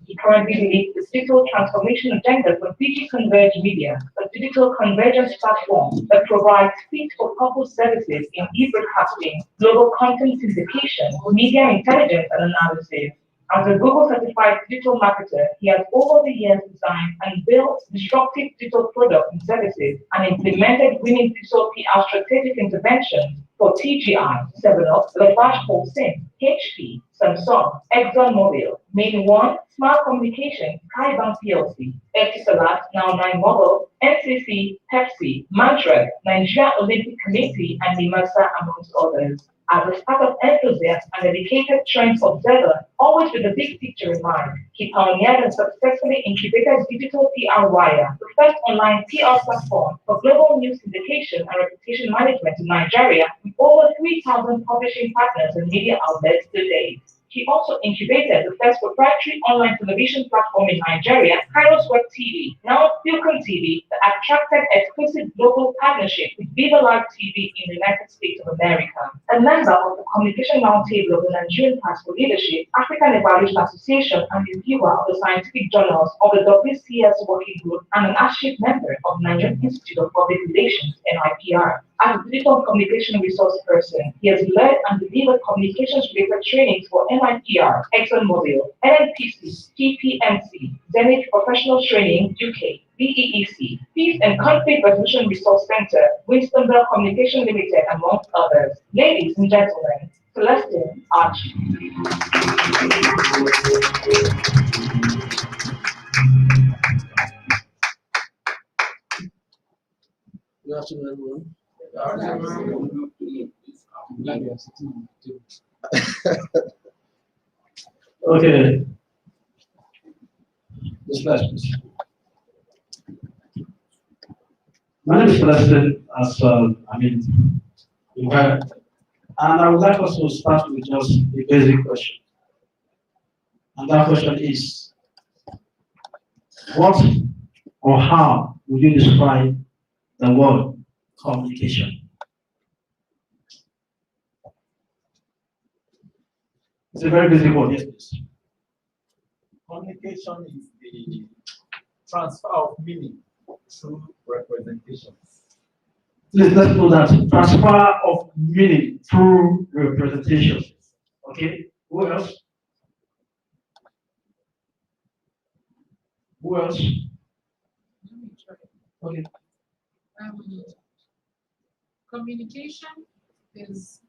He currently leads the digital transformation agenda for DigiConverge Media, a digital convergence platform that provides fit-for-purpose services in e-broadcasting, global content syndication, media intelligence and analysis. As a Google certified digital marketer, he has over the years designed and built disruptive digital products and services and implemented winning digital PR strategic interventions for TGI, 7up, Lafarge Holcim, HP, Samsung, ExxonMobil, Main One, Smart Communications, Kaiban PLC, Etisalat, Now 9 Mobile, NCC, Pepsi, Mantrek, Nigeria Olympic Committee, and NIMASA, amongst others. As a startup enthusiast and dedicated trend observer, always with the big picture in mind, he pioneered and successfully incubated Digital PR Wire, the first online PR platform for global news syndication and reputation management in Nigeria, with over 3,000 publishing partners and media outlets to date. He also incubated the first proprietary online television platform in Nigeria, Kairos Web TV, now Filcon TV, that attracted exclusive global partnership with Viva Live TV in the United States of America. A member of the Communication Roundtable of the Nigerian Path for Leadership, African Evaluation Association, and reviewer of the scientific journals of the WCS Working Group, and an associate member of the Nigerian Institute of Public Relations, NIPR. As a digital communication resource person, he has led and delivered communications-related trainings for NIPR, ExxonMobil, NNPC, TPMC, Zenith Professional Training, UK, BEEC, Peace and Conflict Resolution Resource Center, Winston Bell Communication Limited, amongst others. Ladies and gentlemen, Celestine Archie. Good afternoon, everyone. Okay. The slide, please. My name is Celestine, as you heard, and I would like us to start with just a basic question. And that question is, what or how would you describe the word communication? It's a very basic word, yes, please. Communication is the transfer of meaning through representation. Please let's know that transfer of meaning through representation. Okay, who else? Who else? Okay. Communication is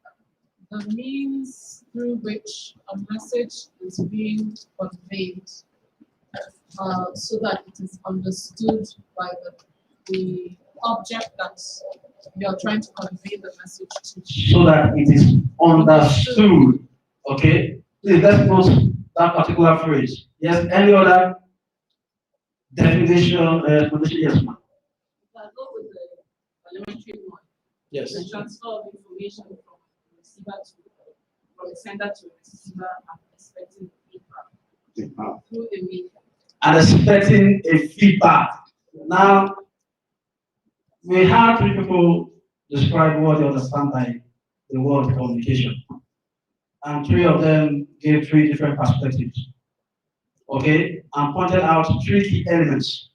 the means through which a message is being conveyed so that it is understood by the object that you're trying to convey the message to. So that it is understood. Okay? Please let's note that particular phrase. Yes, any other definition? Yes, ma'am. I'll go with the elementary one. Yes. The transfer of information from the receiver from the sender to the receiver and expecting feedback through the media. And expecting a feedback. Now, we had three people describe what they understand by the word communication. And three of them gave three different perspectives. Okay? And pointed out three key elements.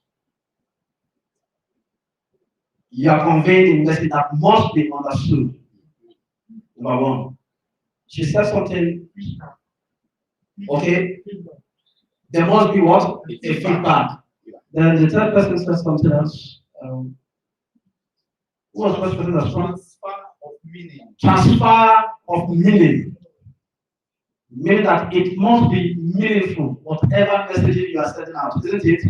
You are conveying a message that must be understood. Number one. She said something. Okay? There must be what? A feedback. Then the third person said something else. Who was the first person that spoke? Transfer of meaning. Transfer of meaning. Meaning that it must be meaningful, whatever messaging you are sending out, isn't it?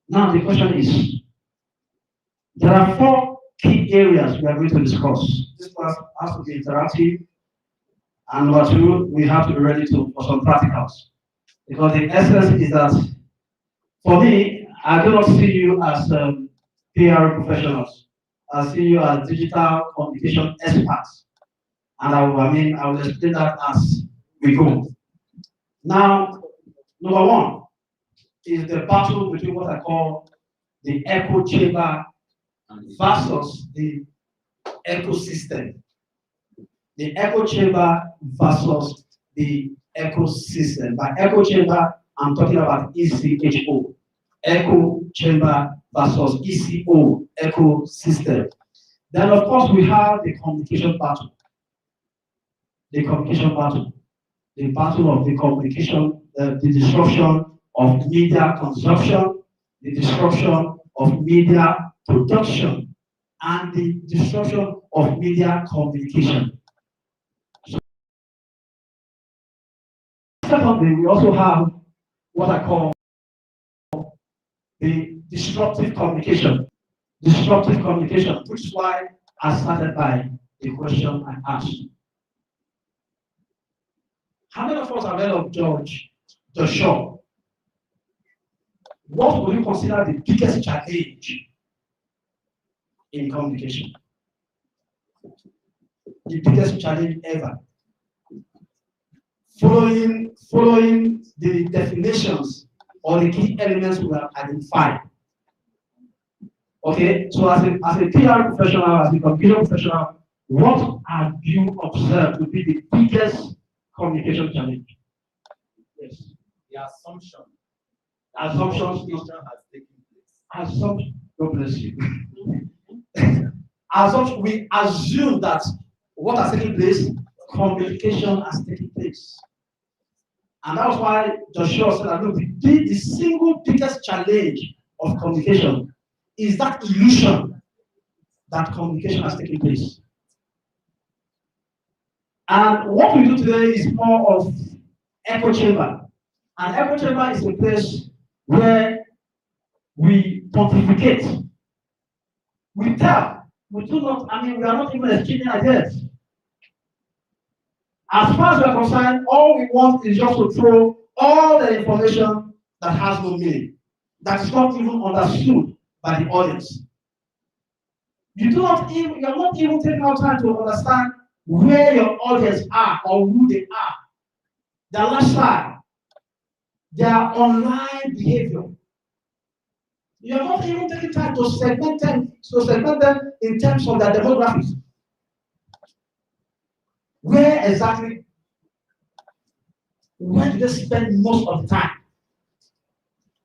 Now the question is, there are four key areas we are going to discuss. This class has to be interactive, and number two, we have to be ready for some practicals. Because the essence is that, for me, I do not see you as PR professionals. I see you as digital communication experts. And I will explain that as we go. Now, number one is the battle between what I call the echo chamber versus the ecosystem. The echo chamber versus the ecosystem. By echo chamber, I'm talking about ECHO, echo chamber versus ECO, echo system. Then of course we have the communication battle. The communication battle. The battle of the communication, the disruption of media consumption, the disruption of media production, and the disruption of media communication. So, secondly, we also have what I call the disruptive communication. Disruptive communication, which is why I started by the question I asked. How many of us have heard of George Shaw? What would you consider the biggest challenge in communication? The biggest challenge ever. Following the definitions or the key elements we have identified. Okay, so as a PR professional, as a communication professional, what have you observed to be the biggest communication challenge? Yes. The assumption. Assumptions has taken place. Assumption. God bless you. Assumption. We assume that what has taken place, communication has taken place. And that's why Joshua said that look, the single biggest challenge of communication is that illusion that communication has taken place. And what we do today is more of echo chamber. And echo chamber is a place where we pontificate. We tell. We do not, we are not even exchanging ideas. As far as we are concerned, all we want is just to throw all the information that has no meaning, that is not even understood by the audience. You are not even taking out time to understand where your audience are or who they are, their lifestyle, their online behavior. You are not even taking time to segment them in terms of their demographics. Where do they spend most of the time?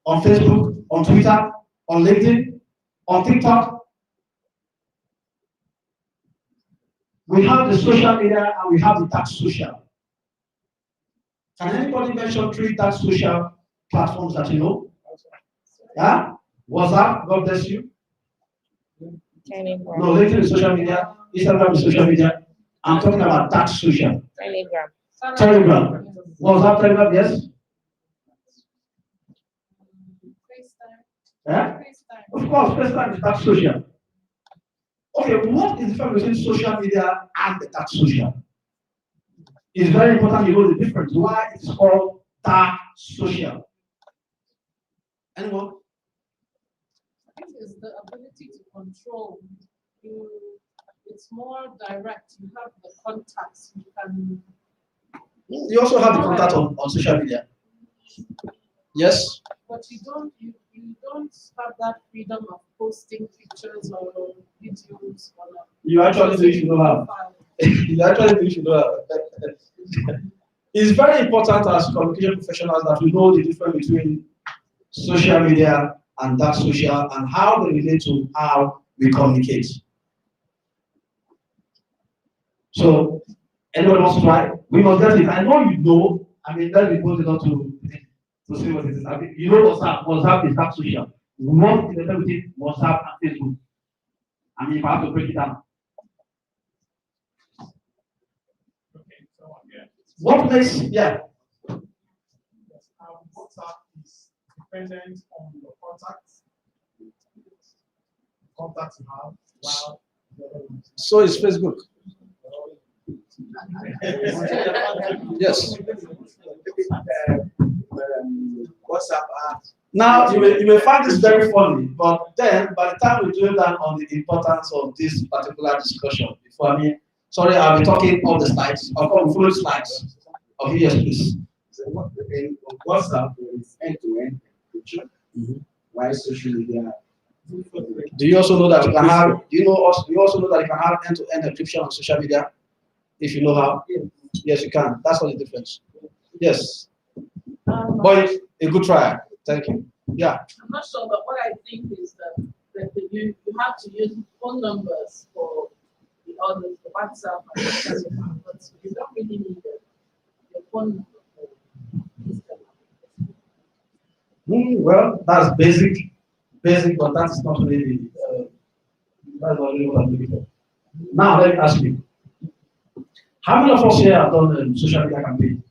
On Facebook, on Twitter, on LinkedIn, on TikTok. We have the social media and we have the dark social. Can anybody mention 3 dark social platforms that you know? Yeah? WhatsApp, God bless you. Telegram. No, LinkedIn is social media, Instagram is social media. I'm talking about dark social. Telegram. WhatsApp, Telegram, yes? Yeah? Of course, FaceTime is dark social. Okay, what is the difference between social media and the dark social? It's very important you know the difference. Why it's called dark social. Anyone? I think it's the ability to control. It's more direct. You have the contacts. You can. You also have the contact on social media. Yes. But you don't have that freedom of posting pictures or videos or. You actually do if you know how. You actually do if you know how. It's very important as communication professionals that we know the difference between social media and dark social and how they relate to how we communicate. So, anyone wants to try? We must get it. I know you know. Let me put it on to see what it is. You know WhatsApp is dark social. What is the difference between WhatsApp and Facebook? If I have to break it down. Okay, so again. What makes, yeah. WhatsApp is dependent on your contacts. Contacts you have, while So is Facebook. Yes. WhatsApp Now you may find this very funny, but then by the time we drill down on the importance of this particular discussion, sorry, I'll be talking all the slides. Of course, we follow slides. Okay, yes, please. So WhatsApp is end-to-end encryption. Why social media? Do you also know that you can have? Do you also know that you can have end-to-end encryption on social media? If you know how. Yes, you can. That's all the difference. Yes. But a good try. Thank you. Yeah. I'm not sure, but what I think is that you have to use phone numbers for the others, the WhatsApp and the Telegram, but you don't really need your phone number for this Well, that's basic, but that's not really that's not really what I'm looking for. Now let me ask you, how many of us here have done social media campaign?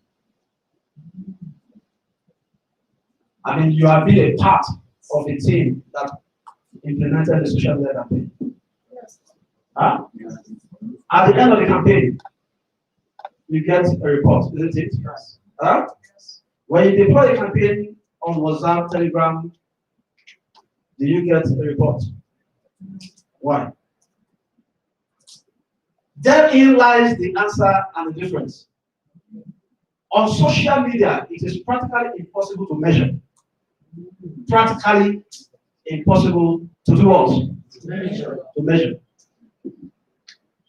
I mean, you have been a part of a team that implemented the social media campaign. Huh? At the end of the campaign, you get a report, isn't it? Yes. Huh? When you deploy a campaign on WhatsApp, Telegram, do you get a report? Why? Therein lies the answer and the difference. On social media, it is practically impossible to measure. Practically impossible to do what? To measure.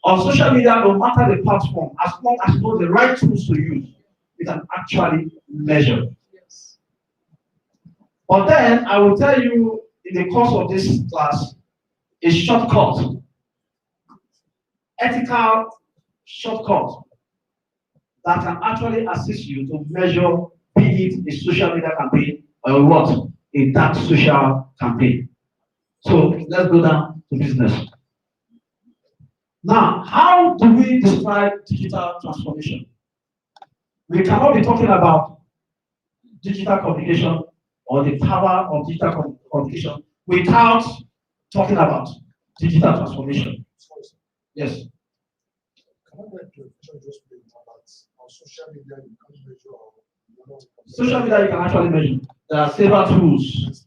On social media, no matter the platform, as long as you know the right tools to use, you can actually measure. Yes. But then I will tell you in the course of this class a shortcut, ethical shortcut that can actually assist you to measure, be it a social media campaign or what? A dark social campaign. So let's go down to business. Now, how do we describe digital transformation? We cannot be talking about digital communication or the power of digital communication without talking about digital transformation. Yes. Can I get clarification just please that on social media you can measure Social media you can actually measure. There are several tools.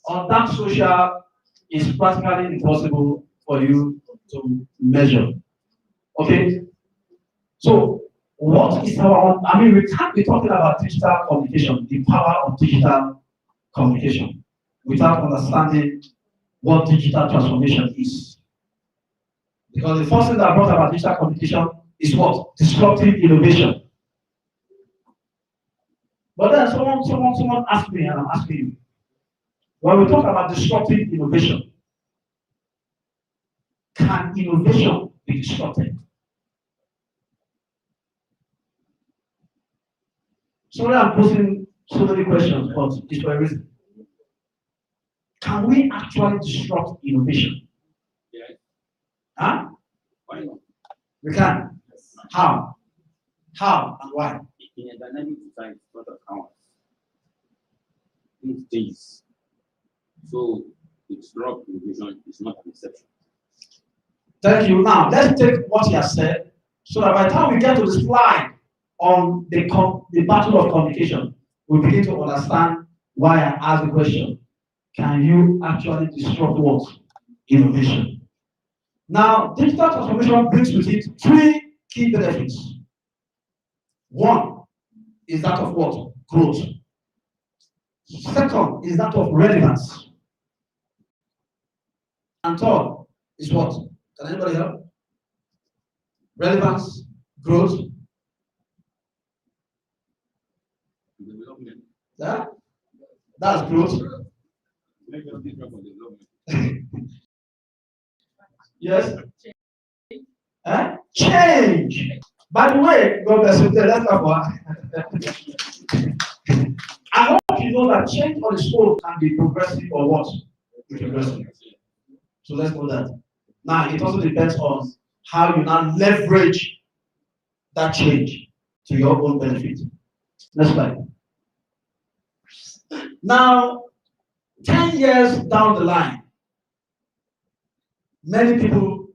On that social is practically impossible for you to measure. Okay? So what is our I mean we can't be talking about digital communication, the power of digital communication, without understanding what digital transformation is. Because the first thing that brought about digital communication is what? Disruptive innovation. But then someone asked me, and I'm asking you, when we talk about disruptive innovation, can innovation be disrupted? Sorry, I'm posing so many questions, but it's for a reason. Can we actually disrupt innovation? Yeah. Huh? Why not? We can. How? How and why? In a dynamic society, what accounts? Things change. So to disrupt innovation is not an exception. Thank you. Now let's take what you have said, so that by the time we get to the slide on the battle of communication, we begin to understand why I asked the question. Can you actually disrupt what? Innovation. Now, digital transformation brings with it three key benefits. One is that of what? Growth. Second is that of relevance. And third is what? Can anybody help? Relevance, growth. Development. That's growth. Make no difference from development. Yes. Change. By the way, God bless you. Let's I hope you know that change on its own can be progressive or what? Progressive. So let's know that. Now it also depends on how you now leverage that change to your own benefit. Next slide. Now, 10 years down the line, many people,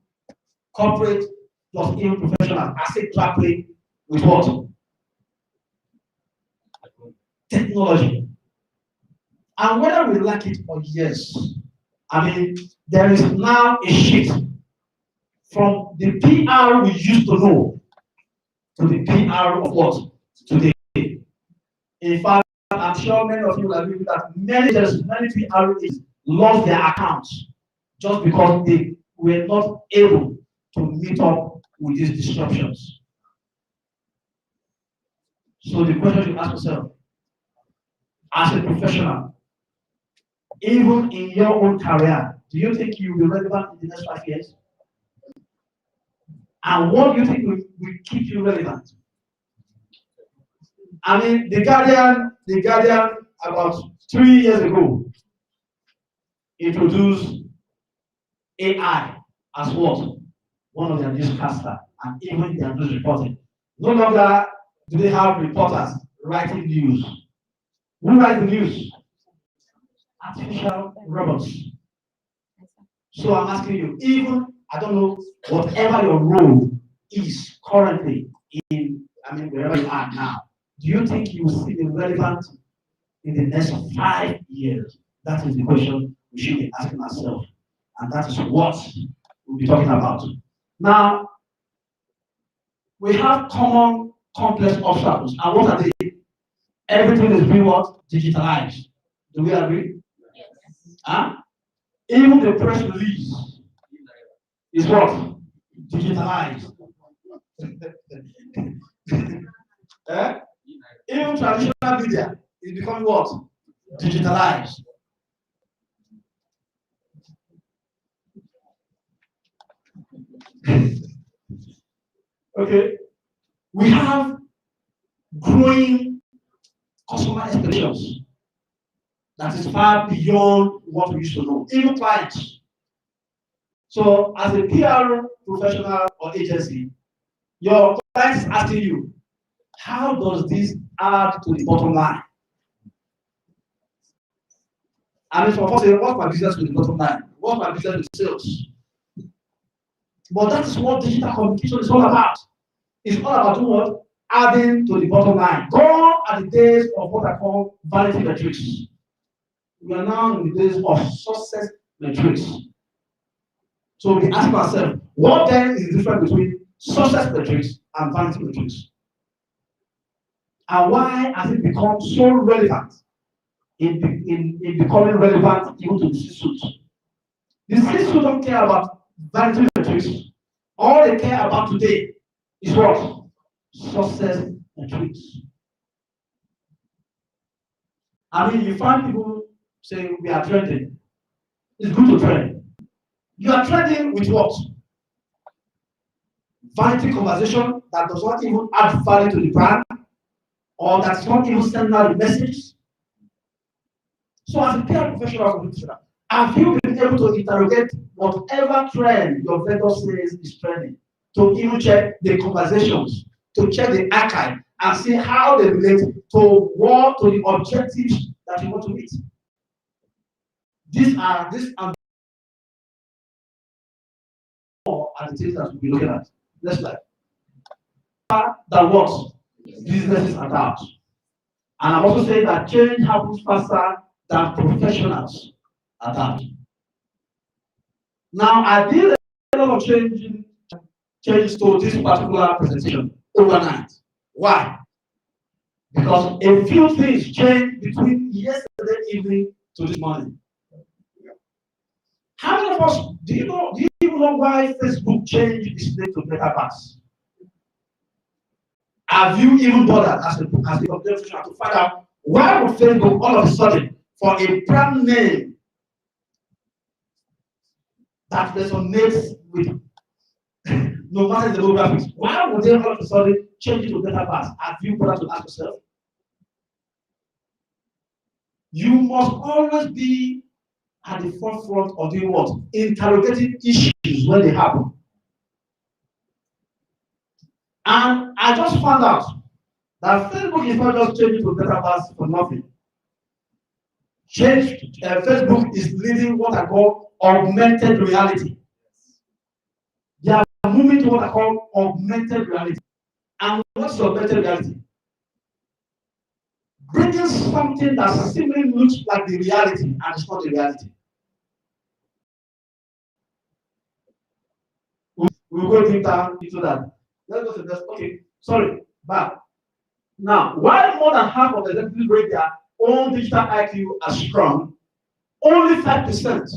corporate plus even professionals, are still grappling with what? Technology. And whether we like it or yes, I mean, there is now a shift from the PR we used to know to the PR of what? Today. In fact, I'm sure many of you will agree with that many PRs lost their accounts just because they were not able to meet up with these disruptions. So the question you ask yourself, as a professional, even in your own career, do you think you'll be relevant in the next 5 years? And what do you think will keep you relevant? I mean, the Guardian about 3 years ago introduced AI as what? One of their newscaster and even their news reporting. No longer do they have reporters writing news. Who writes the news? Artificial robots. So I'm asking you, even, I don't know, whatever your role is currently in, I mean, wherever you are now, do you think you will still be relevant in the next 5 years? That is the question we should be asking ourselves. And that is what we'll be talking about. Now, we have common complex obstacles. And what are they? Everything is being what? Digitalized. Do we agree? Yes. Huh? Even the press release is what? Digitalized. Eh? Even traditional media is becoming what? Digitalized. Okay. We have growing customer expectations that is far beyond what we used to know, even clients. So, as a PR professional or agency, your client is asking you, how does this add to the bottom line? I mean, for us, what's my business with the bottom line? What's my business with sales? But that is what digital communication is all about. It's all about what? Adding to the bottom line. Gone are the days of what I call vanity metrics. We are now in the days of success metrics. So we ask ourselves, what then is the difference between success metrics and vanity metrics? And why has it become so relevant in becoming relevant even to the C-suite? The C-suite don't care about vanity metrics. All they care about today is what? Success metrics. I mean, you find people saying we are trending. It's good to trend. You are trending with what? Vanity conversation that does not even add value to the brand, or that's not even sending out the message. So as a PR professional, have you been able to interrogate whatever trend your vendor says is trending, to even check the conversations, to check the archive, and see how they relate to the objectives that you want to meet? These are the things that we'll be looking at. Next slide. That what businesses adapt. And I'm also saying that change happens faster than professionals adapt. Now, I did a lot of changes to this particular presentation overnight. Why? Because a few things changed between yesterday evening to this morning. How many of us do you even know why Facebook changed its name to Metaverse? Have you even bothered as a computer to find out why would Facebook all of a sudden, for a brand name that resonates with no matter the demographics, why would they all of a sudden change it to Metaverse? Have you bothered to ask yourself? You must always be at the forefront of doing what? Interrogating issues when they happen. And I just found out that Facebook is not just changing to Metaverse for nothing. Facebook is leading what I call augmented reality. They are moving to what I call augmented reality. And what's augmented reality? Bringing something that seemingly looks like the reality and it's not the reality. We'll go deep down into that. Let's go to this. Okay, sorry, back. Now, while more than half of the executives rate their own digital IQ as strong, only 5%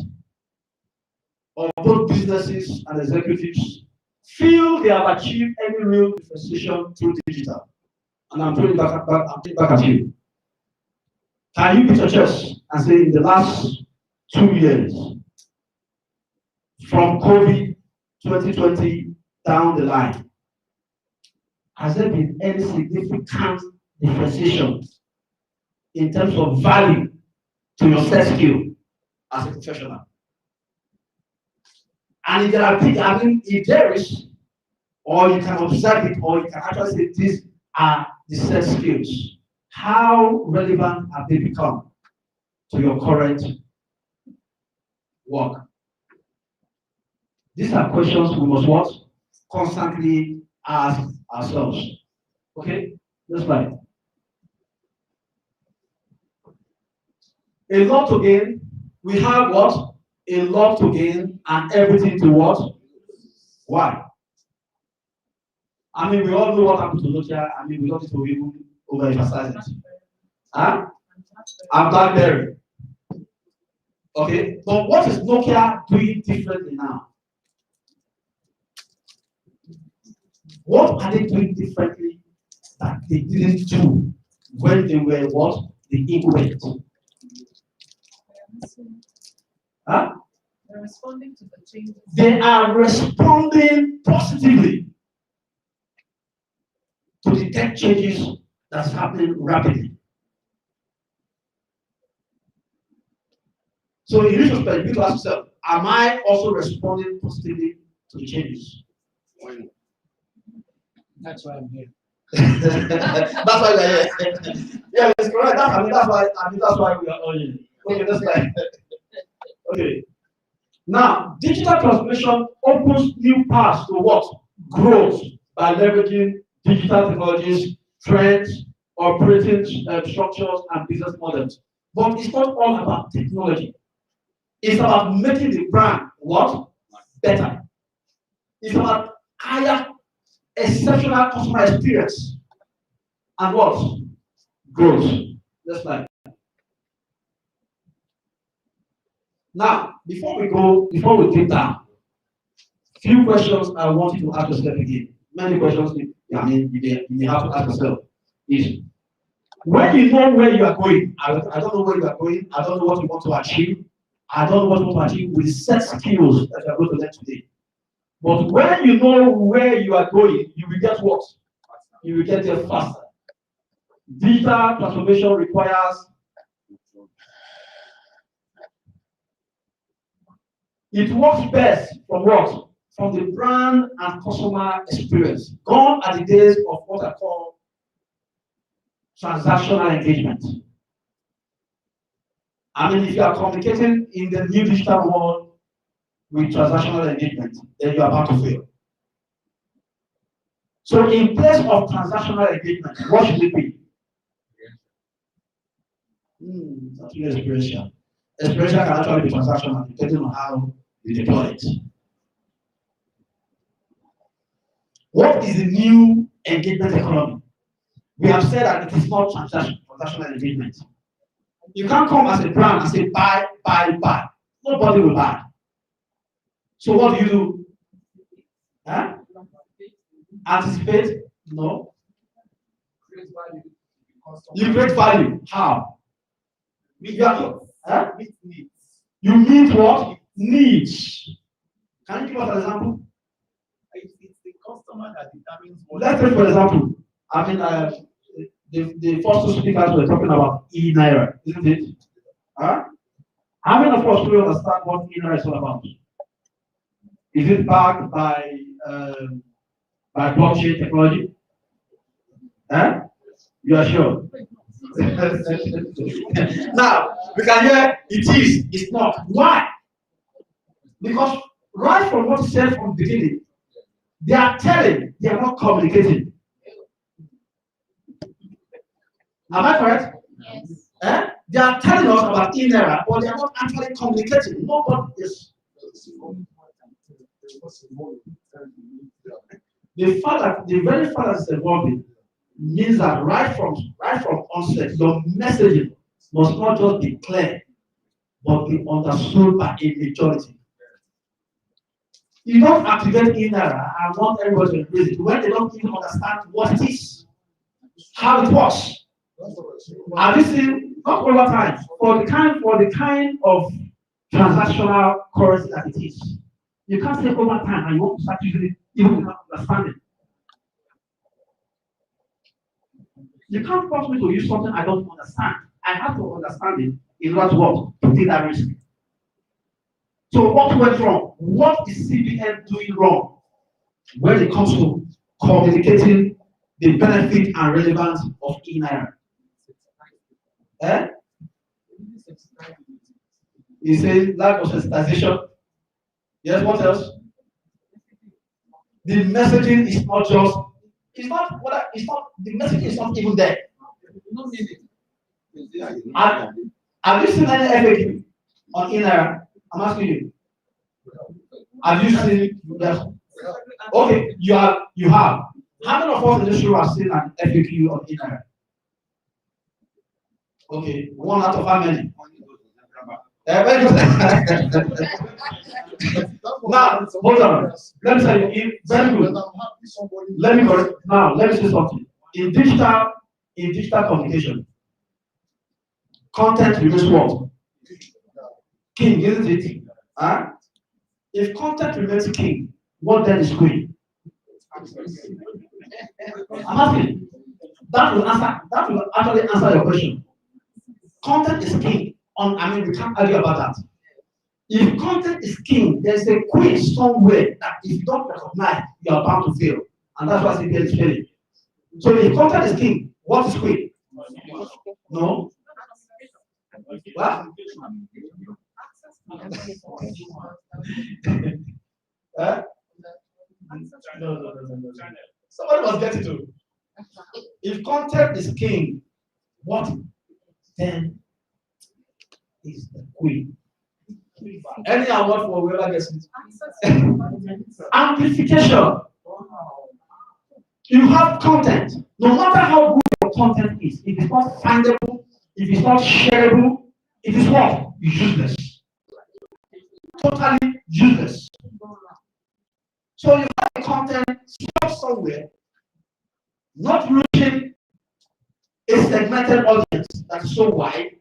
of both businesses and executives feel they have achieved any real differentiation through digital. And I'm throwing back at you. Can you beat your chest and say in the last 2 years, from COVID 2020 down the line, has there been any significant differentiation in terms of value to your set skill as a professional? And if there are things, I mean, if there is, or you can observe it, or you can actually say these are the set skills, how relevant have they become to your current work? These are questions we must what? Constantly ask ourselves. Okay? That's right. A lot to gain. We have what? A lot to gain and everything to what? Why? I mean, we all know what happened to Nokia. I mean, we don't need to even overemphasize it. Huh? And BlackBerry. Okay? But what is Nokia doing differently now? What are they doing differently that they didn't do when they were what? The incumbent? Huh? They're responding to the changes. They are responding positively to the tech changes that's happening rapidly. So in retrospect, you need to ask yourself, am I also responding positively to the changes? That's why I'm here. That's why we're here. Yeah, it's correct. That's why we are all here. Okay, that's right. Okay. Now, digital transformation opens new paths to what? Growth by leveraging digital technologies, trends, operating structures, and business models. But it's not all about technology. It's about making the brand what? Better. It's about higher, exceptional customer experience. And what? Growth. That's right. Now, before we get down, few questions I want you to ask yourself again. Many questions, you may have to ask yourself is, when you know where you are going, I don't know where you are going, I don't know what you want to achieve, I don't know what you want to achieve with set skills that you are going to learn today. But when you know where you are going, you will get what? You will get there faster. Digital transformation requires it works best from what? From the brand and customer experience. Gone are the days of what I call transactional engagement. I mean, if you are communicating in the new digital world with transactional engagement, then you are about to fail. So in place of transactional engagement, what should it be? That's really experiential. Experiential can actually be transactional depending on how you deploy it. What is the new engagement economy? We have said that it is not transactional engagement. You can't come as a brand and say buy, buy, buy. Nobody will buy. So what do? Huh? Anticipate? No. You create value. How? Huh? You meet what? Needs. Can you give us an example? It's the customer that determines what. Let's take for example. I mean, the first two speakers were talking about NIPR, isn't it? Huh? How many of us really understand what NIPR is all about? Is it backed by blockchain technology? Huh? You are sure? Now, we can hear it is, it's not. Why? Because right from what you said from the beginning, they are telling, they are not communicating. Am I correct? Yes. They are telling us about NIPR, but they are not actually communicating. Nobody is. The very fact that it's evolving means that right from onset, your messaging must not just be clear, but be understood by a majority. You don't activate NIPR and want everybody to embrace it when they don't even understand what it is, how it works. Have you seen Not over time. For the kind of transactional currency that it is. You can't say over time and you want to start using it even without understanding. You can't force me to use something I don't understand. I have to understand it in order to what? To take that risk. So what went wrong? What is CBN doing wrong when it comes to communicating the benefit and relevance of e-naira? Eh? He says lack of sensitization. Yes, what else? The messaging is not just, the messaging is not even there. No meaning. Have you seen any FAQ on e-naira? I'm asking you. Have you seen? Yes. Okay, you have. How many of us in this room have seen an FAQ on e-naira? Okay, one out of how many? Very good. Now, hold on. Let me tell you, very good. Let me correct. Now, let me say something. In digital communication, content remains what? King, isn't it? Huh? If content remains king, what then is queen? I'm asking. That will actually answer your question. Content is king. We can't argue about that. If content is king, there's a queen somewhere that if you don't recognize, you are bound to fail. And that's why CPL is failing. So if content is king, what is queen? No? What? Huh? No. Somebody must get it to. If content is king, what then is the queen? Any award for whoever gets it. Amplification. You have content. No matter how good your content is, if it's not findable, if it's not shareable, it is what? Useless. Totally useless. So you have a content stuck somewhere, not reaching a segmented audience that is so wide,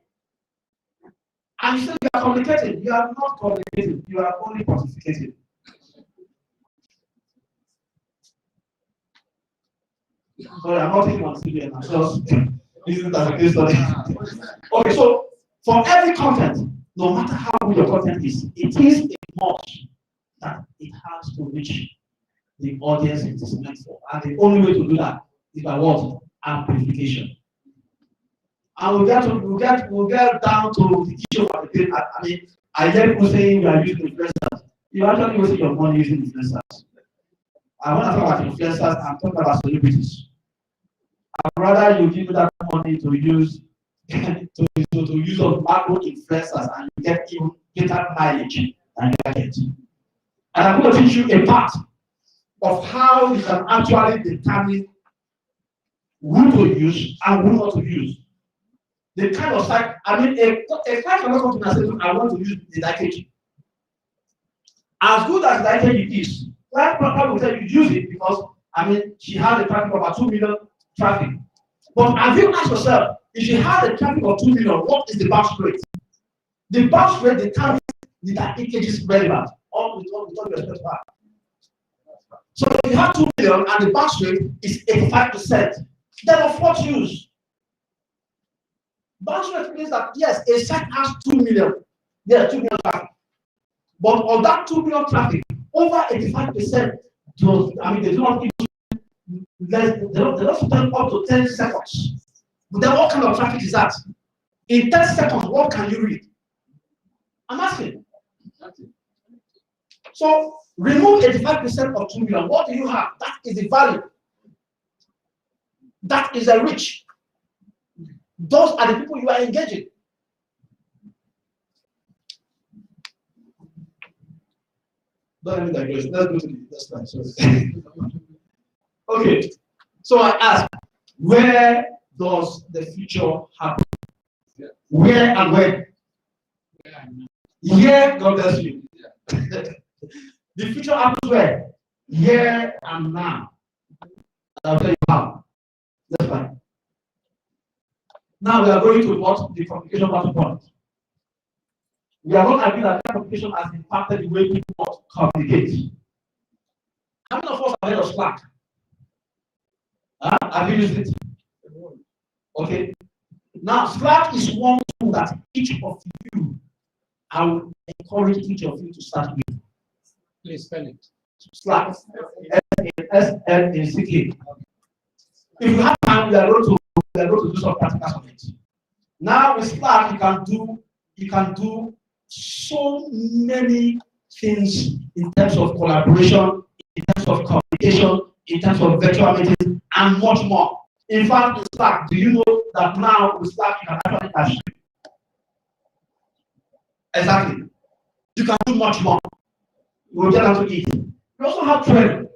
and you say you are communicating. You are not communicating, you are only pontificating. Sorry, I'm not taking on CBN, I'm just using it as a case study. Okay, so for every content, no matter how good your content is, it is a must that it has to reach the audience it is meant for. And the only way to do that is by what? Amplification. And we'll get down to the issue of the I hear people saying you are using influencers. You're actually wasting your money using influencers. I want to talk about influencers and talk about celebrities. I'd rather you give me that money to use to use of macro influencers and you get even better mileage than you get. And I'm going to teach you a part of how you can actually determine who to use and who not to use. The kind of site, a client cannot come to me and say, I want to use the package. As good as the package is, client probably will tell you use it because she has a traffic of about 2 million traffic. But have you asked yourself, if she has a traffic of 2 million, what is the bounce rate? The bounce rate determines the package is relevant. All with all respect to her. So if you have 2 million and the bounce rate is 85%, then of what use? Bounce rate means that yes, a site has 2 million. There are 2 million traffic. But of that 2 million traffic, over 85% they do not they don't spend up to 10 seconds. But then what kind of traffic is that? In 10 seconds, what can you read? I'm asking. So remove 85% of 2 million. What do you have? That is the value. That is the reach. Those are the people you are engaging. Don't let me digress. Let's go to the next slide. Okay. So I ask, where does the future happen? Where and when? Here, God bless you. The future happens where? Here and now. I'll tell you how. That's fine. Now we are going to what the communication point. We are not agreeing that communication has impacted the way people communicate. How many of us have heard of Slack? Have you used it? Okay. Now, Slack is one tool that each of you, I would encourage each of you to start with. Please spell it. Slack. S-L-A-C-K. If you have time, we are going to do some practicals on it. Now with Slack, you can do so many things in terms of collaboration, in terms of communication, in terms of virtual meetings, and much more. In fact, in Slack, do you know that now with Slack you can actually achieve? Exactly. You can do much more. We'll get on to it. We also have training.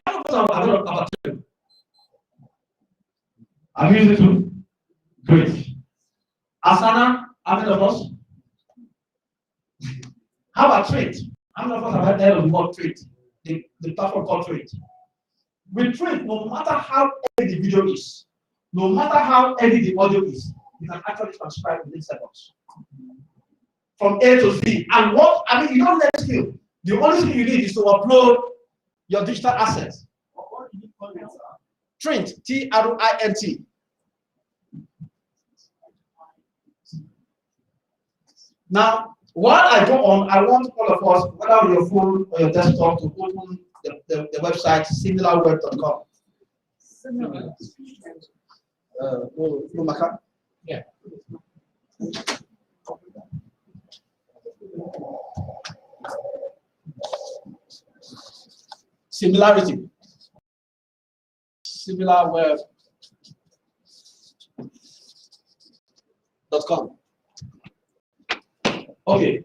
How many of us have heard about training? Have you used it too? Great. Asana, how many of us? How about Trait? How many of us have heard of the word Trait? The platform called Trait. With Trait, no matter how heavy the video is, no matter how heavy the audio is, you can actually transcribe within seconds. From A to Z. And you don't need skill. The only thing you need is to upload your digital assets. What do you call it? Trint, T-R-I-N-T. Now, while I go on, I want all of us, whether on your phone or your desktop, to open the website similarweb.com. Similar. Yeah. Similarity. Similarweb.com. Okay.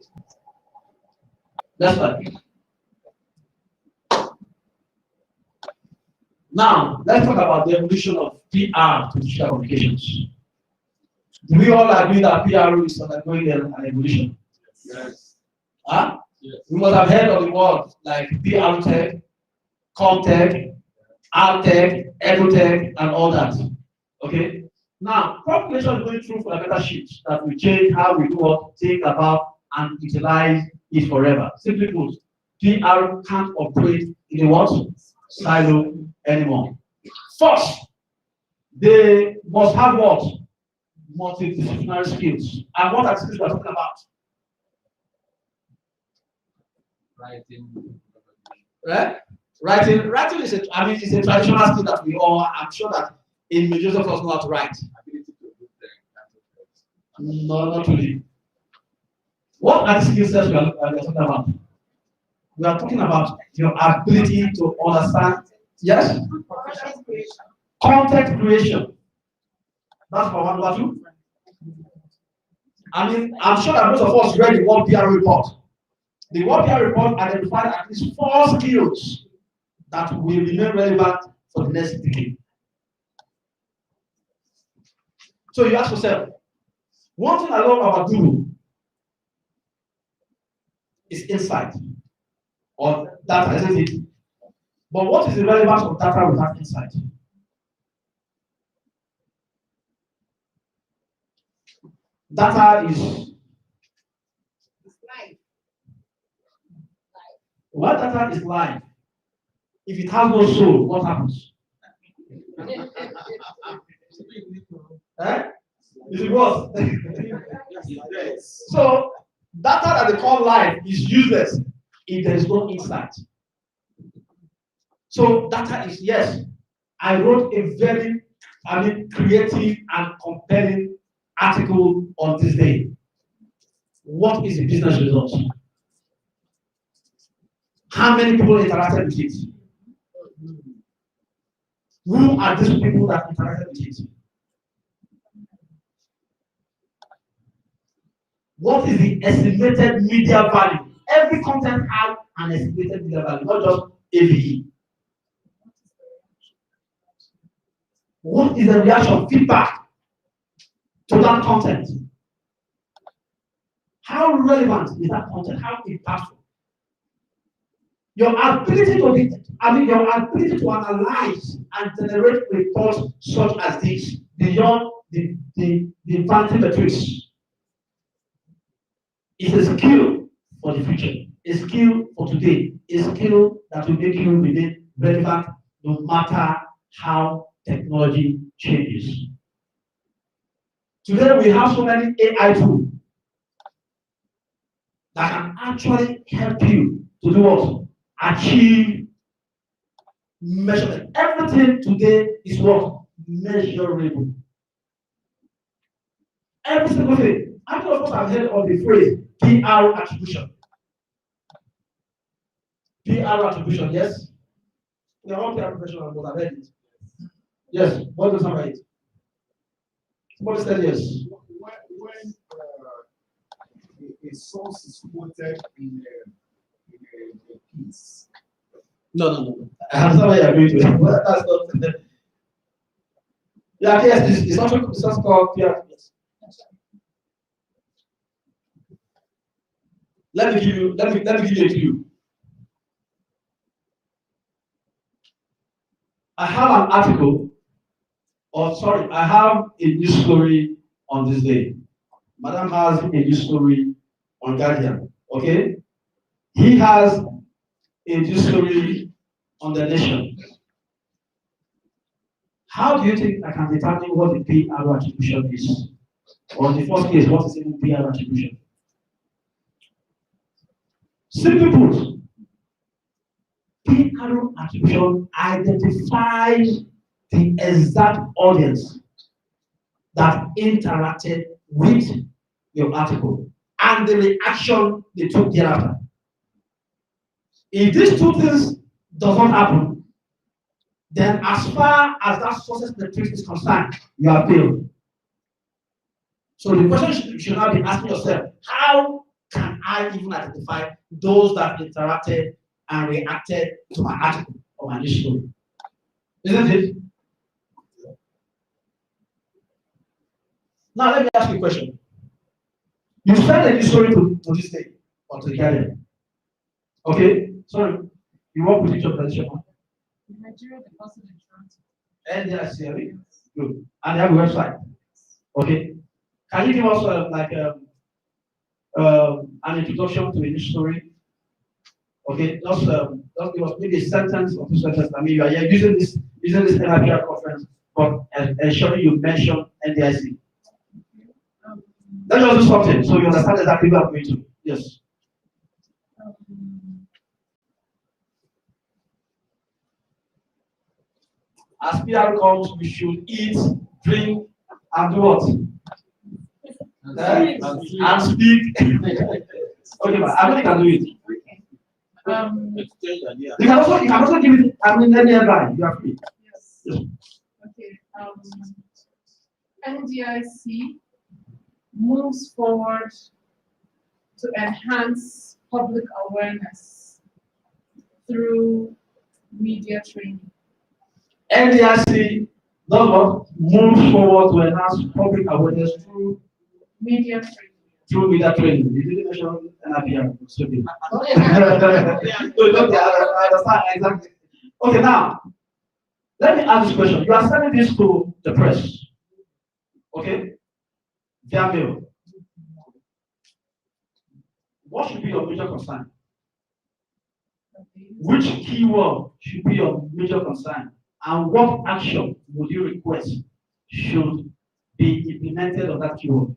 That's fine. Now, let's talk about the evolution of PR to digital communications. Do we all agree that PR is undergoing an evolution? Yes. Huh? Yes. You must have heard of the word like PR tech, Comtech, Altech, Edutech, and all that. Okay? Now, population is going through fundamental shifts that will change how we do what, think about, and utilize it forever. Simply put, PR can't operate in a what? Silo anymore. First, they must have what? Multidisciplinary skills. And what are the skills we're talking about? Writing. Right? Writing is a traditional skill that we all, I'm sure that in majority of us know how to write. Ability to do No, not really. What are the skill sets we are talking about? We are talking about your ability to understand. Yes? Content creation. That's for one, number two. I'm sure that most of us read the World PR report. The World PR report identified at least 4 skills that will remain relevant for the next decade. So you ask yourself, one thing I love about Google is insight or data, isn't it? But what is the relevance of data without insight? Data is life. What data is life? If it has no soul, what happens? Is it what? So data that they call life is useless if there is no insight. So data is, yes, I wrote a very creative and compelling article on this day. What is the business result? How many people interacted with it? Who are these people that interacted with it? What is the estimated media value? Every content has an estimated media value, not just AVE. What is the reaction, feedback to that content? How relevant is that content? How impactful? Your ability to analyze and generate reports such as this beyond the infancy matrix is a skill for the future, a skill for today, a skill that will make you remain relevant no matter how technology changes. Today we have so many AI tools that can actually help you to do what? Achieve measurement. Everything today is what? Measurable. Every single thing. How many of us have heard of the phrase PR attribution? PR attribution, yes? We are all PR professionals, but I've heard it. Yes, what does that mean? Somebody said yes. When a source is quoted in a piece. No. That's not what you're going to. Well, that's not. Yeah, yes, it's not called PR. Yes. Let me give you a clue. I have an article, I have a news story on this day. Madam has a news story on Guardian. Okay? He has a news story on the Nation. How do you think I can determine what the PR attribution is? Or in the first case, what is even PR attribution? Simply put, PR attribution identifies the exact audience that interacted with your article and the reaction they took thereafter. If these two things does not happen, then as far as that success metric is concerned, you have failed. So the question you should now be asking yourself, how can I even identify those that interacted and reacted to my article or my news story? Isn't it? Now let me ask you a question. You send a news story to this day or to the Guardian. Okay? Sorry. You work with each organization? Nigeria Deposit Insurance. NIPR. Good. And they have a website. Okay. Can you give us an introduction to a news story? Okay, just give us maybe a sentence or two sentences. I mean, you are using this NIPR conference, but ensuring you mention NDIC. Let's just do something so you understand exactly what I'm going to. Yes. As PR comes, we should eat, drink, and do what? And speak. Okay, but I think I can do it. You can also give it. I mean, any advice. You are free. Yes. Okay. NDIC moves forward to enhance public awareness through media training. NDIC does what? Moves forward to enhance public awareness through media training. Through media training. You didn't mention NIPR. I understand exactly. Okay, now let me ask this question. You are sending this to the press. Okay? Via mail. What should be your major concern? Which keyword should be your major concern? And what action would you request should be implemented on that keyword?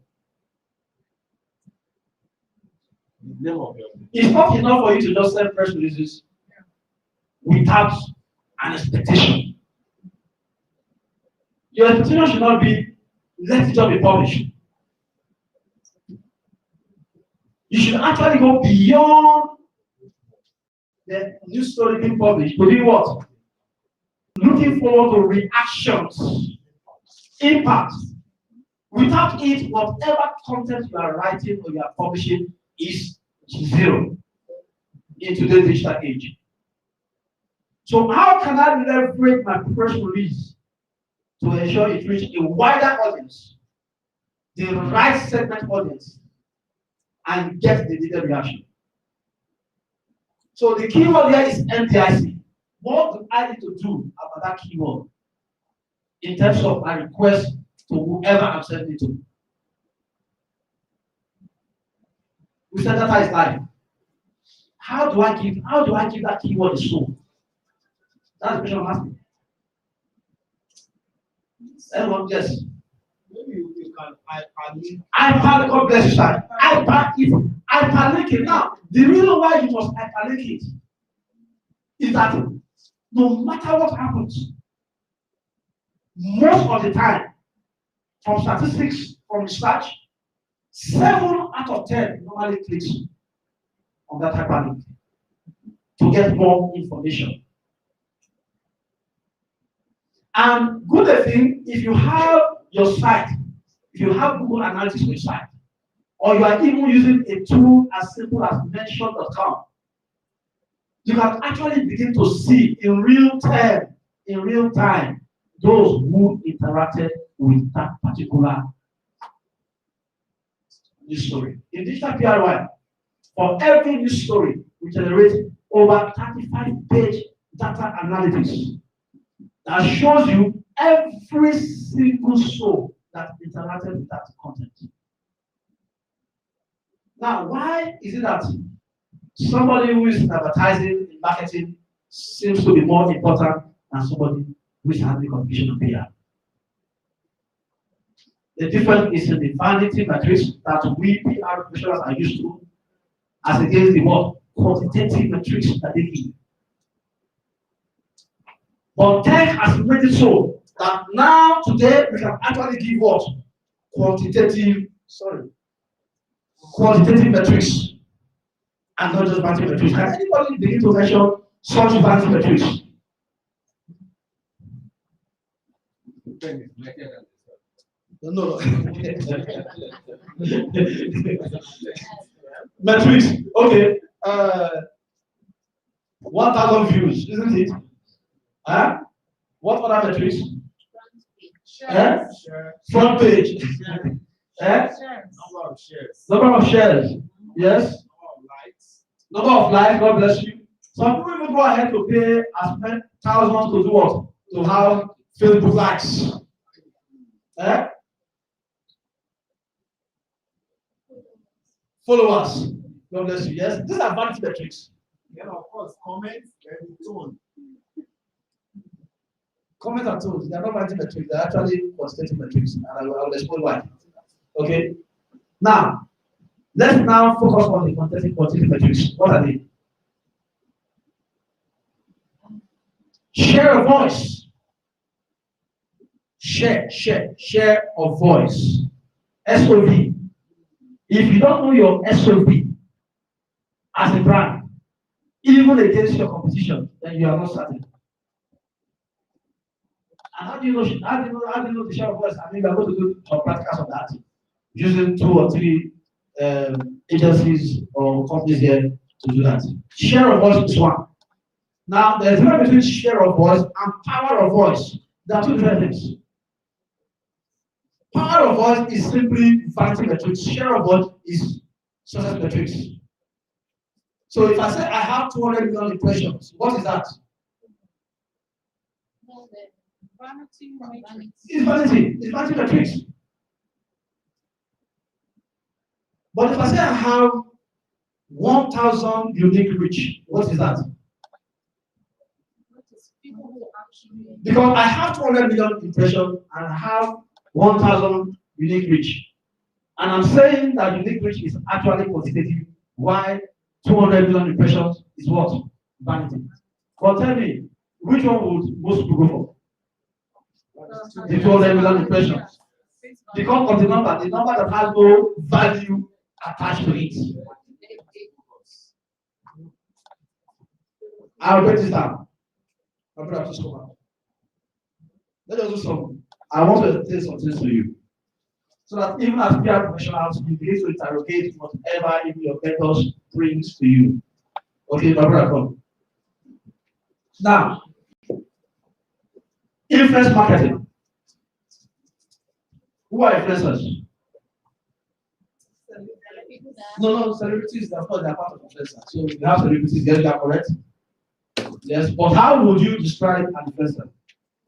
It's not enough for you to just send press releases without an expectation. Your expectation should not be, let it just be published. You should actually go beyond the news story being published to be what? Looking forward to reactions, impact. Without it, whatever content you are writing or you are publishing is zero in today's digital age. So how can I leverage my press release to ensure it reaches a wider audience, the right segment audience, and get the needed reaction? So the keyword here is NDIC. What do I need to do about that keyword in terms of my request to whoever I'm sending it to. We said data is life. How do I give that keyword a soul? That's the question I'm asking. Anyone? Yes. Maybe you can hyperlink. God bless you, sir. Hyperlink it. Now, the reason why you must hyperlink it is that no matter what happens, most of the time, from statistics, from research, 7 out of 10 normally clicks on that hyperlink to get more information. And good thing, if you have your site, if you have Google Analytics on your site, or you are even using a tool as simple as mention.com, you can actually begin to see in real time, those who interacted with that particular news story. In digital PRY, for every news story, we generate over 35-page data analytics that shows you every single soul that interacted with that content. Now, why is it that somebody who is in advertising, in marketing, seems to be more important than somebody who is handling communication and PR? The difference is in the vanity metrics that we PR professionals are used to, as against the what? Quantitative metrics that they give. But tech has made it so that now, today, we can actually give what? Quantitative metrics. And not just vanity metrics. Can anybody begin to mention such vanity metrics? No. Metrics. Okay. 1,000 views, isn't it? Huh? What other metrics? Front page. Number of shares. Number of shares. Yes. Number of likes. Number of likes. God bless you. Some people even go ahead to pay as many thousands to do what? To have Facebook likes. Followers. God bless you. Yes. These are vanity metrics. Then of course comments and tone. Comments and tones, they are not vanity metrics, they are actually quantitative metrics, and I will explain why. Okay. Now, let's now focus on the quantitative metrics. What are they? Share of voice. Share of voice. SOV. If you don't know your SOV as a brand, even against your competition, then you are not certain. And how do you know the share of voice? I mean, we are going to do some practicals on that using 2 or 3 agencies or companies here to do that. Share of voice is one. Now, there is a difference between share of voice and power of voice. There are 2 different things. Power of voice is simply vanity metrics. Share of voice is success metrics. So if I say I have 200 million impressions, what is that? Vanity metrics. It's vanity metrics. But if I say I have 1,000 unique reach, what is that? That is people who actually. Because I have 200 million impressions and I have 1,000 unique reach. And I'm saying that unique reach is actually quantitative, while 200 million impressions is what? Vanity. But tell me, which one would most people go for? The 200 million impressions. Because of the number that has no value attached to it. I'll break this down. My brother, please come out. Let us do some. I want to explain some things to you. So that even as PR professionals, you begin to interrogate whatever even your mentors brings to you. Okay, my brother, come. Now, influence marketing. Who are influencers? No, celebrities, of course, they are part of influencers. So we have celebrities, yes, you are correct. Yes, but how would you describe an influencer?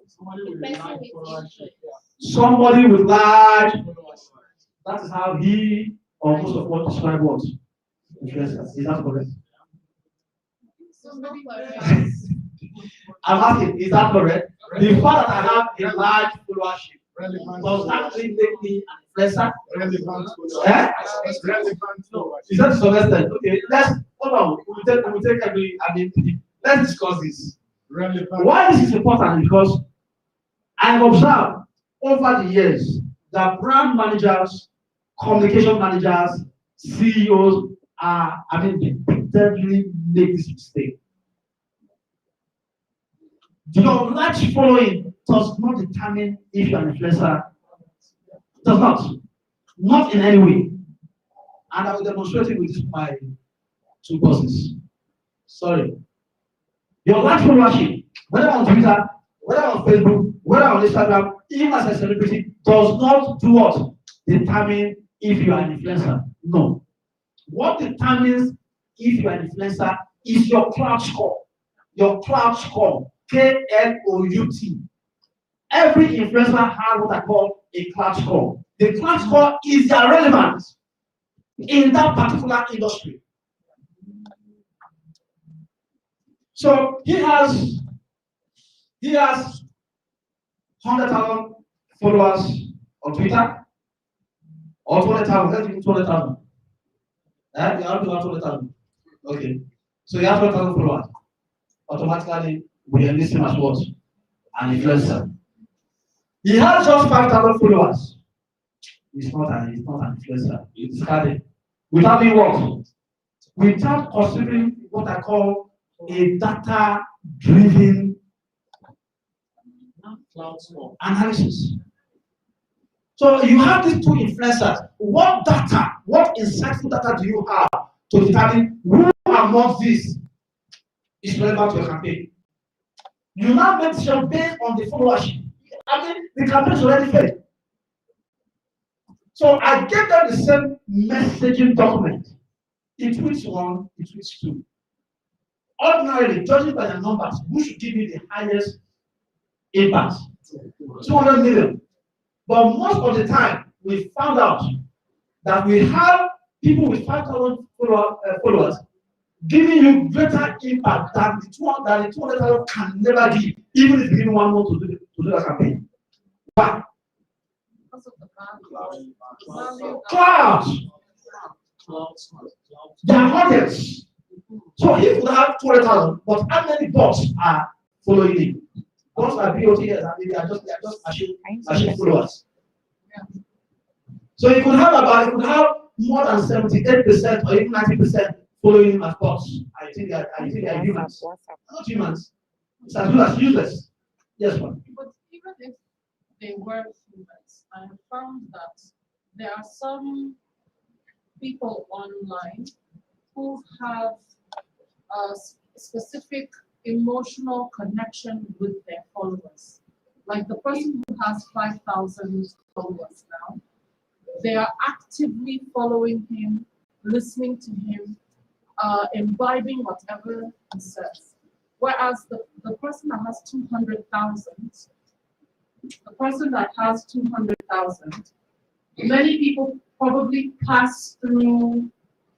Somebody with a large followership. Somebody with large followers. That is how he or most of what describe what influencers. Is that correct? Somebody I'm asking, is that correct? The fact that I have a large followership, Relevant. does that really make me an influencer? Relevant. Eh? Relevant. Is that suggested? Okay, let's hold on. We'll take every. I mean, let's discuss this. Relevant. Why this is important? Because I have observed over the years that brand managers, communication managers, CEOs are, they repeatedly make this mistake. Your large following does not determine if you're an influencer. Does not. Not in any way. And I will demonstrate it with my two bosses. Sorry. Your large followership, whether on Twitter, whether on Facebook, whether on Instagram, even as a celebrity, does not do what? Determine if you are an influencer. No. What determines if you are an influencer is your cloud score. Your cloud score. KLOUT. Every influencer has what I call a cloud score. The cloud score is their relevance in that particular industry. So he has 100,000 followers on Twitter, or 200,000. Let's give him 200,000. You have to have 200,000. Okay. So he has 200,000 followers. Automatically, we enlist him as what? An influencer. He has just 5,000 followers. He's not an influencer. He's discarded. Without being what? Without considering what I call a data-driven analysis. So you have these two influencers. What data, what insightful data do you have to determine who among these is relevant to your campaign? You now make decisions based on the followership. The campaign is already failed. So I gave them the same messaging document. It tweets one, it tweets two. Ordinarily, judging by the numbers, who should give me the highest impact? 200 million. But most of the time, we found out that we have people with 5,000 followers giving you greater impact than the 200,000 can never give, even if you give 1 month to do a campaign. Why? because of the value. Clouds. They are hundreds. So if you have 200,000, but how many bots are following him? Bots are BOTs, and they are just machine followers. Yeah. So you could have more than 78% or even 90% following him as bots. I think they are humans. Not humans. It's as good as useless. Yes, ma'am. But even if they were humans, I have found that there are some people online who have a specific emotional connection with their followers. Like the person who has 5,000 followers now, they are actively following him, listening to him, imbibing whatever he says. Whereas the person that has 200,000, the person that has 200,000, many people probably pass through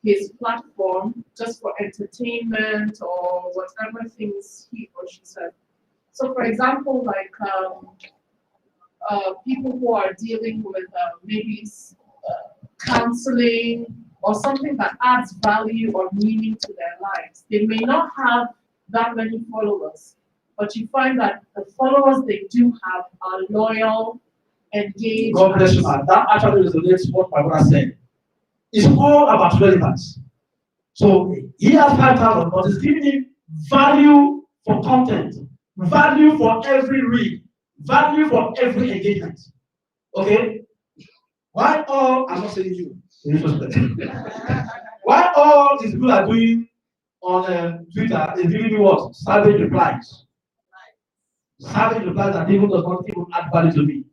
his platform just for entertainment or whatever things he or she said. So, for example, like people who are dealing with maybe counseling or something that adds value or meaning to their lives, they may not have that many followers, but you find that the followers they do have are loyal, engaged. God bless you, man. That actually resonates what my brother said. It's all about relevance. So he has 5,000, but it's giving him value for content, value for every read, value for every engagement. Okay? Why all, I'm not saying you, why all these people are doing on Twitter is giving you what? Savage replies. Savage replies that even does not even add value to me.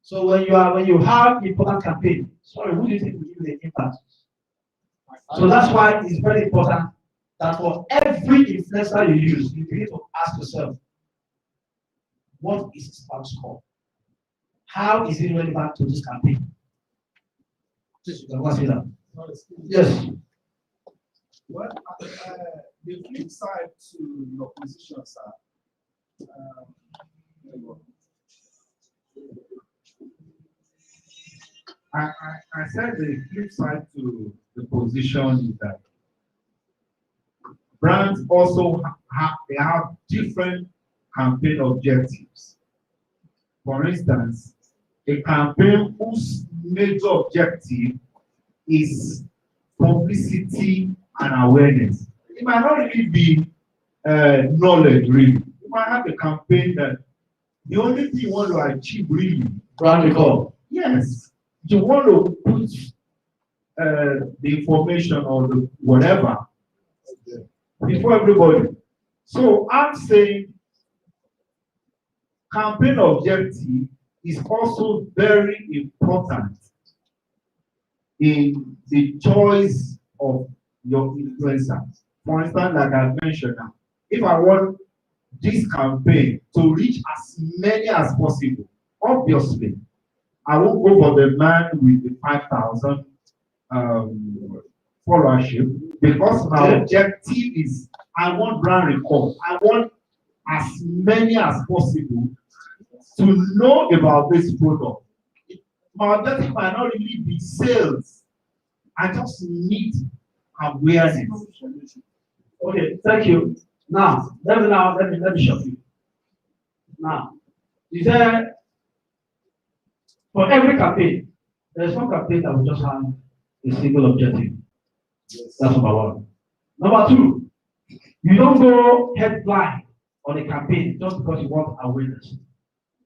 So when you have important campaign, sorry, who do you think will give you the impact? So that's why it's very important that for every influencer you use, you need to ask yourself, what is his cloud score? How is it relevant to this campaign? Please, you can go and say that. Yes. Well, the flip side to your position, sir. I said the flip side to the position is that brands also have different campaign objectives. For instance, a campaign whose major objective is publicity and awareness. It might not really be knowledge, really. You might have a campaign that the only thing you want to achieve, really, Brand recall. yes, you want to put the information or the whatever before everybody. So I'm saying campaign objective is also very important in the choice of your influencer. For instance, like I mentioned now, if I want this campaign to reach as many as possible, obviously, I won't go for the man with the 5,000 followership because my objective is I want brand recall. I want as many as possible to know about this product. My objective might not really be sales. I just need awareness. Okay, thank you. Now, let me show you. Now, is there for every campaign, there's one campaign that will just have a single objective. Yes. That's number one. Number two, you don't go headline on a campaign just because you want awareness.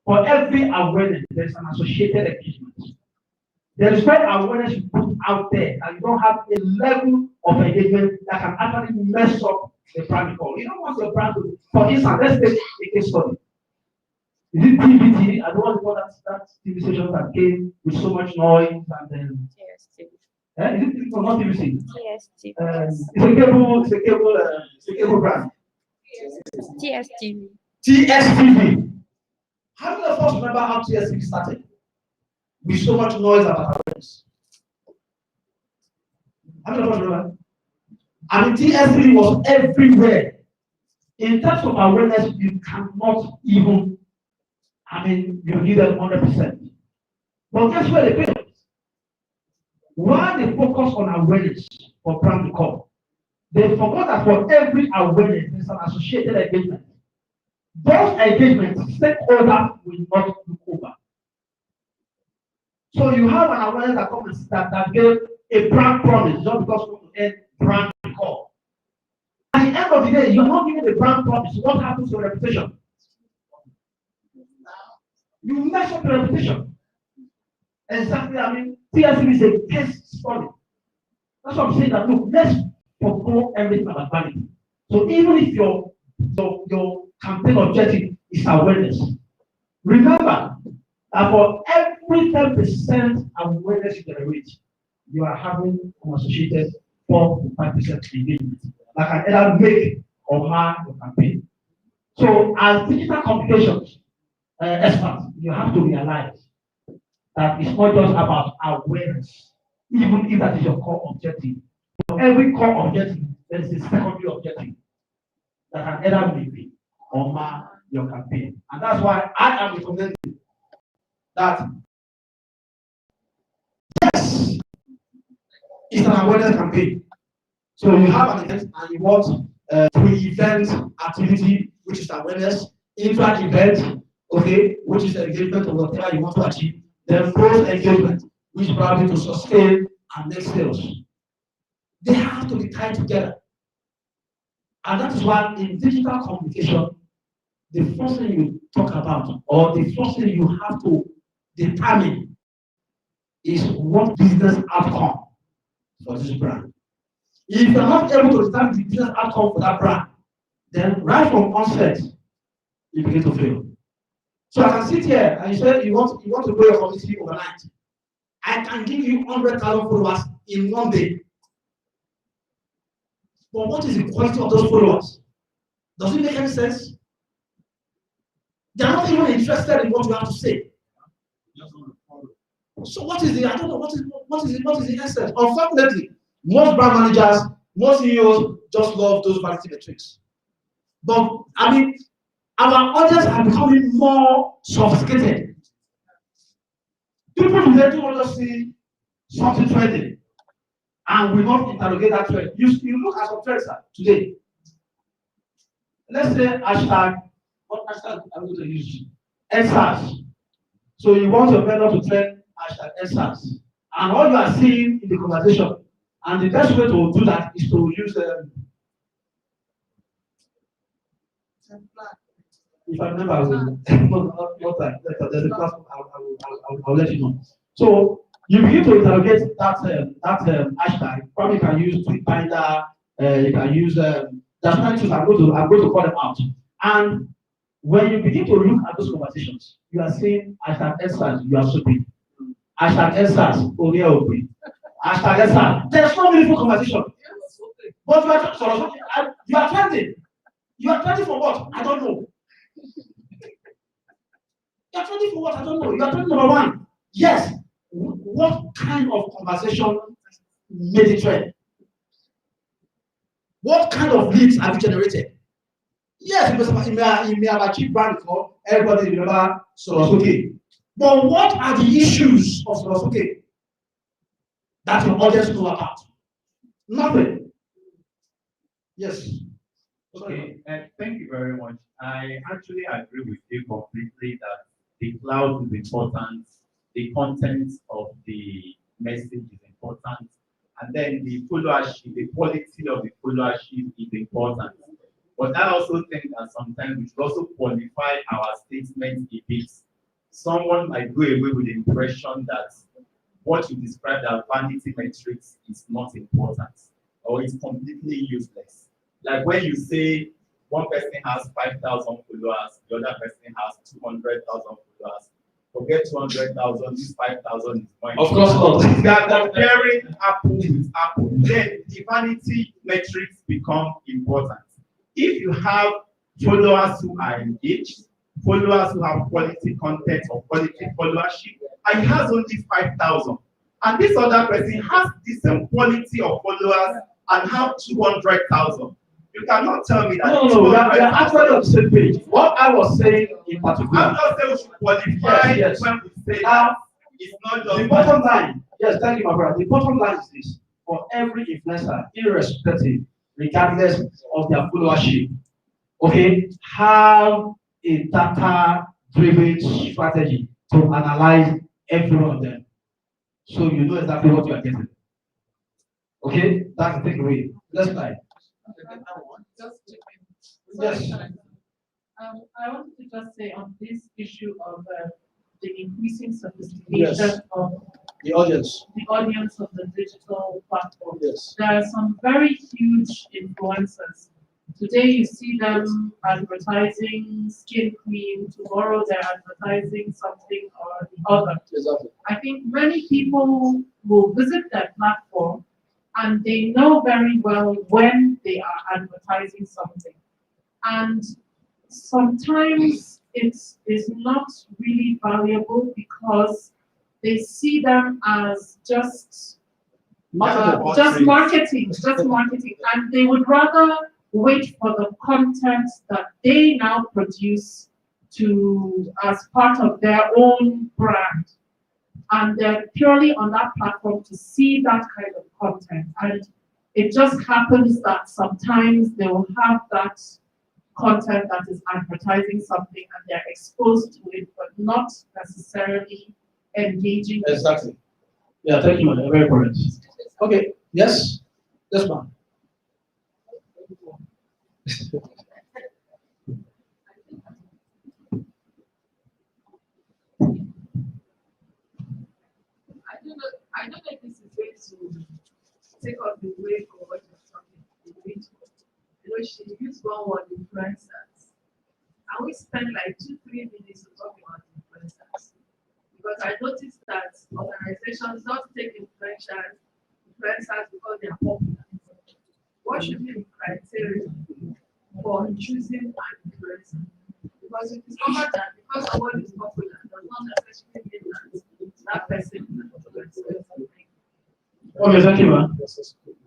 For every awareness, there's an associated engagement. There is no awareness you put out there and you don't have a level of engagement that can actually mess up the brand recall. You don't want your brand to, for instance, let's take a case study. Is it TVT? I don't want to call that TV station that came with so much noise and then. TST. Is it not TVC? TST. It's a cable brand. TSTV. TSTV. How many of us remember how TSTV started? With so much noise about awareness. How many of us remember? I mean, TSTV was everywhere. In terms of awareness, you cannot even, you need them 100%. But guess where they failed? Why they focus on awareness for brand recall? They forgot that for every awareness, there's an associated engagement. Those engagements, stakeholders will not look over. So you have an awareness that comes that gave a brand promise just because you want to end brand recall. At the end of the day, you're not giving a brand promise. What happens to your reputation? You mess up your reputation. Exactly, TSC is a case study. That's what I'm saying that look, let's forgo everything about vanity. So even if your campaign objective is awareness, remember that for every 10% awareness you generate, you are having an associated 4 to 5% engagement that can either make or mar your campaign. So as digital communications experts, you have to realize that it's not just about awareness, even if that is your core objective. For every core objective, there is a secondary objective that can either make or mar your campaign. And that's why I am recommending that yes, it's an awareness campaign. So you have an event and you want pre-event activity, which is awareness, intra-event, okay, which is engagement or whatever you want to achieve. Then post-engagement, which is probably to sustain and make sales. They have to be tied together. And that is why in digital communication, the first thing you talk about or the first thing you have to determine is what business outcome for this brand. If you're not able to determine the business outcome for that brand, then right from onset, you begin to fail. So I can sit here and you say you want to grow your community overnight. I can give you 100,000 followers in one day. But what is the quality of those followers? Does it make any sense? They are not even interested in what you have to say. So what is the, I don't know, what is the essence? Unfortunately, most brand managers, most CEOs just love those vanity metrics. But I mean, our audience are becoming more sophisticated. People today don't want to see something trending and will not interrogate that trend. You look at some trends today. Let's say hashtag, what hashtag I'm going to use? NSAS. So you want your vendor to trend hashtag NSAS. And all you are seeing in the conversation, and the best way to do that is to use if I remember, I will not time. There's a class. I'll let you know. So you begin to interrogate that hashtag. Probably you can use Tweetbinder. You can use there's many tools. I'm going to call them out. And when you begin to look at those conversations, you are saying hashtag NSAS, you are stupid. Hashtag NSAS, Obi. Hashtag NSAS. There's no meaningful conversation. But you are trending. You are trending for what? I don't know. You are trending for what? I don't know. You are trending number one. Yes. What kind of conversation made it trend? What kind of leads have you generated? Yes, it may have achieved brand before. Everybody remember Sorosuke. But what are the issues of Sorosuke that your audience know about? Nothing. Yes. Okay, thank you very much. I actually agree with you completely that the cloud is important, the content of the message is important, and then the followership, the quality of the followership is important. But I also think that sometimes we should also qualify our statement a bit. Someone might go away with the impression that what you described as vanity metrics is not important or it's completely useless. Like when you say one person has 5,000 followers, the other person has 200,000 followers. Forget 200,000, this 5,000 is fine. Of course not. They are comparing apple with apple. Then the vanity metrics become important. If you have followers who are engaged, followers who have quality content or quality followership, and he has only 5,000, and this other person has the same quality of followers and have 200,000. You cannot tell me that. No, we are actually on the same page. What I was saying in particular. I'm not saying we should qualify yes. when we say that it's not just the bottom line. Yes, thank you, my brother. The bottom line is this: for every influencer, irrespective, regardless of their followership, okay, have a data-driven strategy to analyze every one of them, so you know exactly what you are getting. Okay, that's the takeaway. Let's try. Just chip in. Yes. I wanted to just say on this issue of the increasing sophistication of The audience. the audience of the digital platform. Yes. There are some very huge influencers. Today you see them advertising skin cream, tomorrow they're advertising something or the other. Exactly. I think many people will visit their platform and they know very well when they are advertising something. And sometimes it's not really valuable because they see them as just marketing, and they would rather wait for the content that they now produce to as part of their own brand. And they're purely on that platform to see that kind of content. And it just happens that sometimes they will have that content that is advertising something and they're exposed to it, but not necessarily engaging. Exactly. Yeah, thank you, man. Very correct. Okay, yes? Yes, ma'am. I don't know if this is going to take up the way for what you're talking. She used one word, influencers. And we spend like 2-3 minutes to talk about influencers. Because I noticed that organizations don't take influencers because they are popular. What should be the criteria for choosing an influencer? Because you discover that because someone is popular does not necessarily mean that that person. Okay, thank you, man.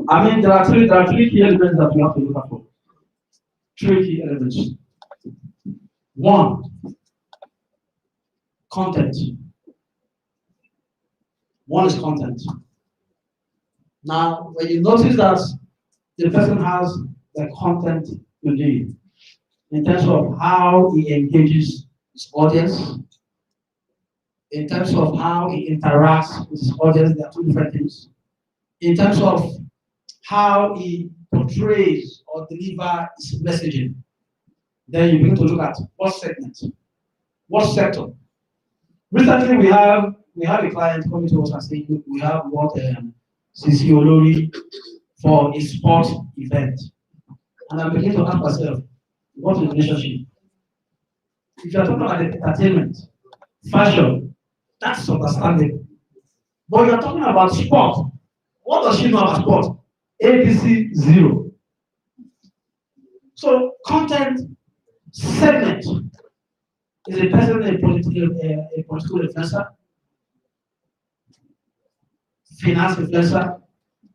I mean, there are three key elements that we have to look at for. Three key elements. One, content. One is content. Now, when you notice that the person has the content to do in terms of how he engages his audience, in terms of how he interacts with his audience, there are two different things. In terms of how he portrays or delivers his messaging, then you begin to look at what segment, what sector. Recently, we have a client coming to us and saying, we have what CC Olori for a sports event. And I begin to ask myself, what is the relationship? If you are talking about entertainment, fashion, that's understandable. But you are talking about sport. What does she know about sport? ABC 0. So content segment is a person a political influencer, finance influencer,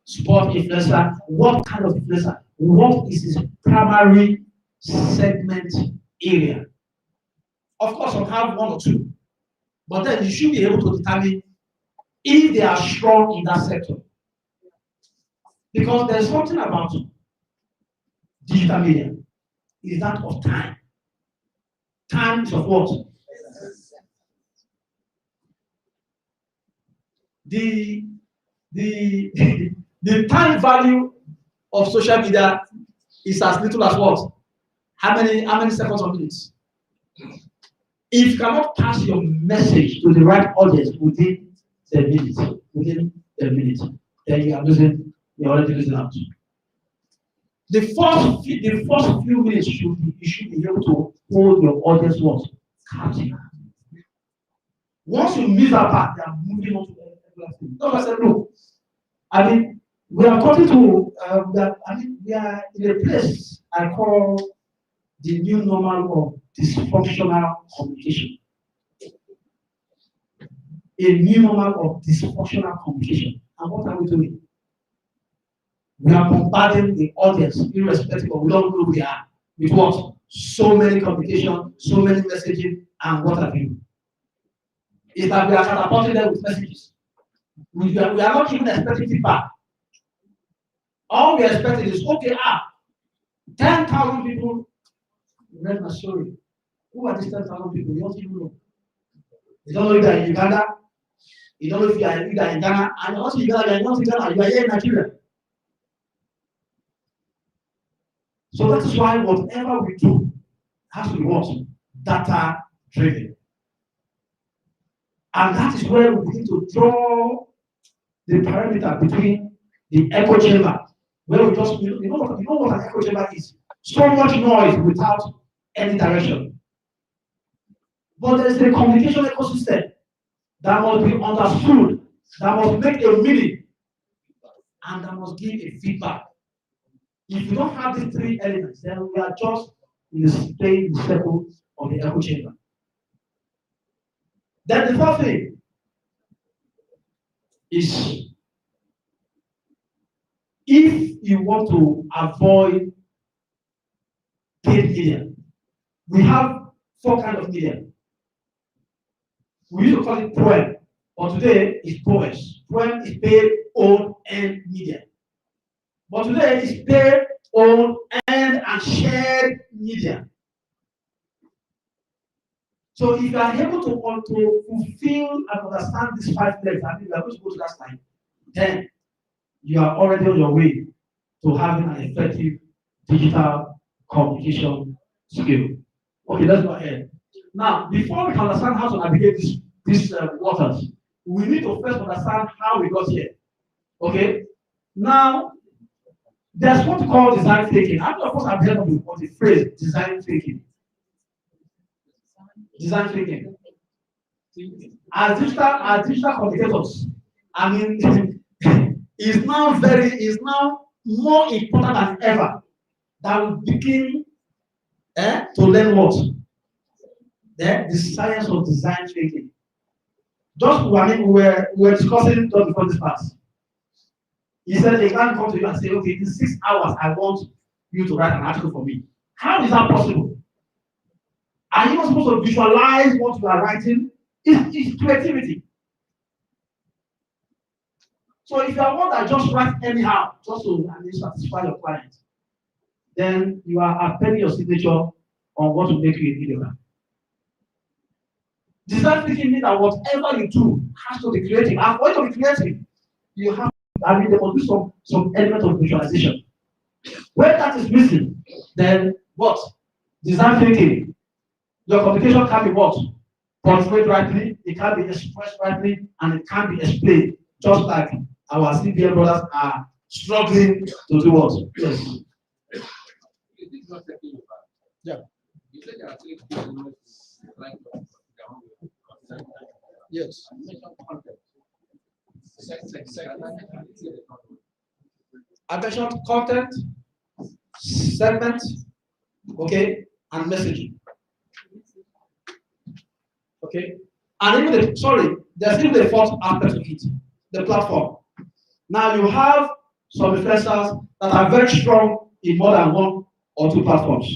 sport influencer. What kind of influencer? What is his primary segment area? Of course, you'll have one or two, but then you should be able to determine if they are strong in that sector. Because there's something about digital media, is that of time. Time is of what? The time value of social media is as little as what? How many seconds or minutes? If you cannot pass your message to the right audience within the minute, then you are losing, you're already losing out. The first few minutes you should be able to hold your audience what? Captive. Once you miss that part, they are moving on to the next thing. No, I said no. I mean, we are talking to we are in a place I call the new normal of dysfunctional communication. A new normal of dysfunctional communication. And what are we doing? We are bombarding the audience, irrespective of we don't know who we are, with what? So many communication, so many messaging, and what have you. It's that we are catapulting them with messages. We are not even expecting feedback. All we are expecting is, okay, 10,000 people read my story. Who are these 10,000 people? You don't even know. You don't know if they are in Uganda. You don't know if you are in Ghana. And also in Ghana, you are not in Ghana. You are here in Nigeria. So that is why whatever we do has to be what? Data driven. And that is where we begin to draw the parameter between the echo chamber, where we just, you know what an echo chamber is? So much noise without any direction. But there is a communication ecosystem that must be understood, that must make a meaning, and that must give a feedback. If you don't have these three elements, then we are just in the circle of the echo chamber. Then the third thing is, if you want to avoid paid media, we have 4 kinds of media. We used to call it poem, but today it's POES. Poem is paid, owned, and media. But today it's paid, owned, and shared media. So if you are able to fulfill and understand these 5 legs, I think we are going to go to that slide, then you are already on your way to having an effective digital communication skill. Okay, let's go ahead. Now, before we can understand how to navigate these waters, we need to first understand how we got here. Okay? Now, there's what we call design thinking. How many of us have heard of the phrase design thinking? Design thinking. As digital communicators, I mean, is now more important than ever that we begin to learn what? The science of design thinking. Just, I mean, we were discussing just before this class. He said they can't come to you and say, okay, in 6 hours, I want you to write an article for me. How is that possible? Are you not supposed to visualize what you are writing? It's creativity. So if you are one that just writes anyhow, just to satisfy your client, then you are appending your signature on what will make you a millionaire. Design thinking means that whatever you do has to be creative. And for it to be creative, you have, I mean, there must be some element of visualization. When that is missing, then what? Design thinking. Your communication can be what? Portrayed rightly, it can be expressed rightly, and it can be explained, just like our CBL brothers are struggling to do what? Yes. Yeah. You said there are 3 elements like Yes. I mentioned content, segment, okay, and messaging. Okay, and even there's even the fourth aspect of it, the platform. Now you have some influencers that are very strong in more than 1 or 2 platforms.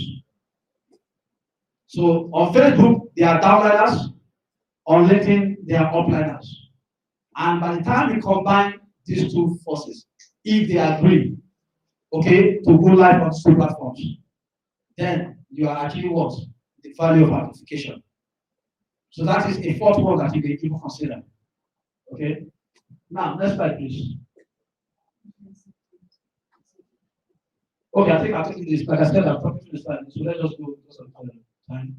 So on Facebook, they are downliners. On LinkedIn, they are upliners. And by the time you combine these 2 forces, if they agree, okay, to go live on 2 platforms, then you are achieving what? The value of amplification. So that is a 4th one that you can even consider. Okay. Now, next slide, please. Okay, I think I'll take this. Like I said, I'm talking to the slide. So let's just go because of time.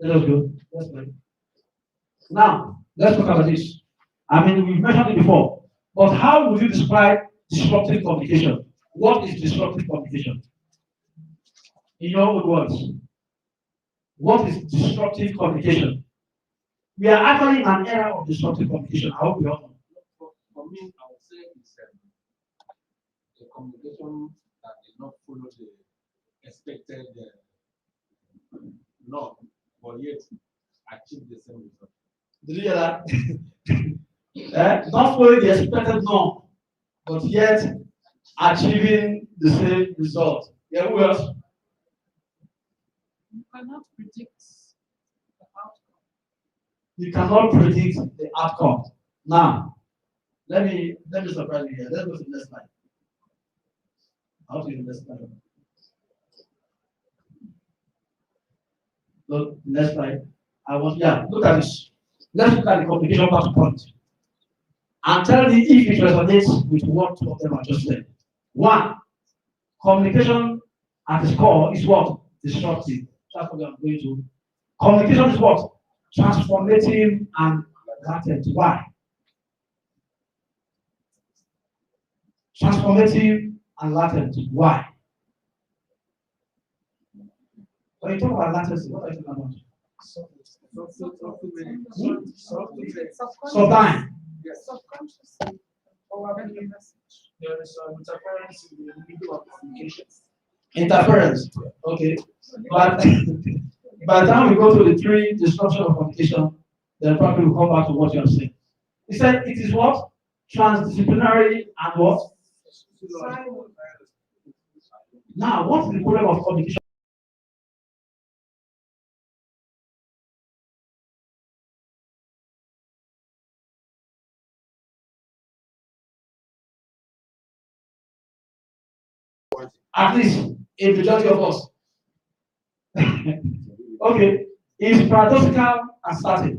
Let us go. Let's go. Now, let's talk about this. I mean, we've mentioned it before, but how would you describe disruptive communication? What is disruptive communication? In your own words, what is disruptive communication? We are actually in an era of disruptive communication. I hope we all know. For me, I would say it's a communication that did not follow the expected norm, but yet achieve the same result. Did you hear that? Not following the expected norm, but yet achieving the same result. Yeah, who else? You cannot predict the outcome. You cannot predict the outcome. Now, let me surprise you here. Let's go to the next slide. How to the next slide? Look, next slide. Look at this. Let's look at the communication back point. And tell me if it resonates with what 2 of them are just said. 1, communication at its core is what? Disruptive. That's what we are going to. Communication is what? Transformative and latent. Why? Transformative and latent. Why? When you talk about latency, what are you talking about? Sublime. Yes. Subconsciously overwhelm the message. There is interference in the middle of communications. Interference. Okay. But by the time we go to the 3 disruption of communication, then probably we'll come back to what you are saying. He said it is what? Transdisciplinary and what? Now, what's the problem of communication? At least a majority of us. Okay, it's paradoxical and static.